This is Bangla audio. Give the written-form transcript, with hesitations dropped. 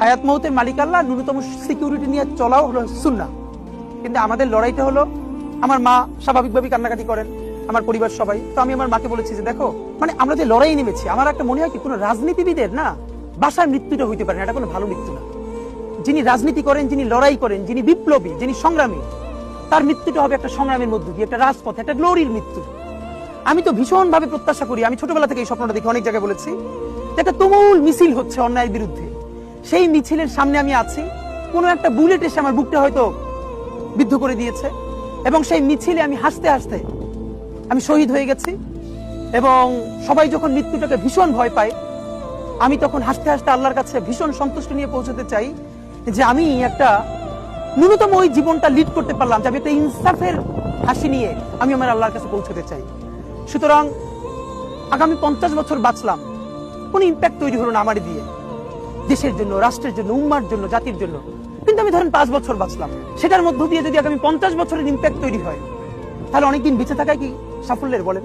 হায়াত মৌতের মালিক আল্লাহ, ন্যূনতম সিকিউরিটি নিয়ে চলাও হলো সুন্নাহ। কিন্তু আমাদের লড়াইটা হলো, আমার মা স্বাভাবিকভাবে কান্নাকাটি করেন, আমার পরিবার সবাই। তো আমি আমার মাকে বলেছি যে দেখো, মানে আমরা যে লড়াই নেমেছি, আমার একটা মনে হয় কি, কোনো রাজনীতিবিদের না বাসার মৃত্যুটা হইতে পারে না, এটা কোনো ভালো মৃত্যু না। যিনি রাজনীতি করেন, যিনি লড়াই করেন, যিনি বিপ্লবী, যিনি সংগ্রামী, তার মৃত্যুটা হবে একটা সংগ্রামের মধ্য দিয়ে, একটা রাজপথ, একটা গ্লোরির মৃত্যু। আমি তো ভীষণ ভাবে প্রত্যাশা করি, আমি ছোটবেলা থেকে এই স্বপ্নটা দেখি, অনেক জায়গায় বলেছি, একটা তুমুল মিছিল হচ্ছে অন্যায়ের বিরুদ্ধে। সেই মিছিলের সামনে আমি আছি, কোনো একটা বুলেট এসে আমার বুকটা হয়তো বিদ্ধ করে দিয়েছে, এবং সেই মিছিলে আমি হাসতে হাসতে আমি শহীদ হয়ে গেছি। এবং সবাই যখন মৃত্যুটাকে ভীষণ ভয় পায়, আমি তখন হাসতে হাসতে আল্লাহর কাছে ভীষণ সন্তুষ্টি নিয়ে পৌঁছতে চাই যে আমি একটা ন্যূনতম ওই জীবনটা লিড করতে পারলাম, যে আমি একটা ইনসাফের হাসি নিয়ে আমি আমার আল্লাহর কাছে পৌঁছতে চাই। সুতরাং আগামী 50 বছর বাঁচলাম, কোন ইম্প্যাক্ট তৈরি হলো না আমার দিয়ে, দেশের জন্য, রাষ্ট্রের জন্য, উম্মার জন্য, জাতির জন্য। কিন্তু আমি ধরেন 5 বছর বাঁচলাম, সেটার মধ্য দিয়ে যদি আগামী 50 বছরের ইম্প্যাক্ট তৈরি হয়, তাহলে অনেকদিন বেঁচে থাকায় কি সাফল্যের বলেন?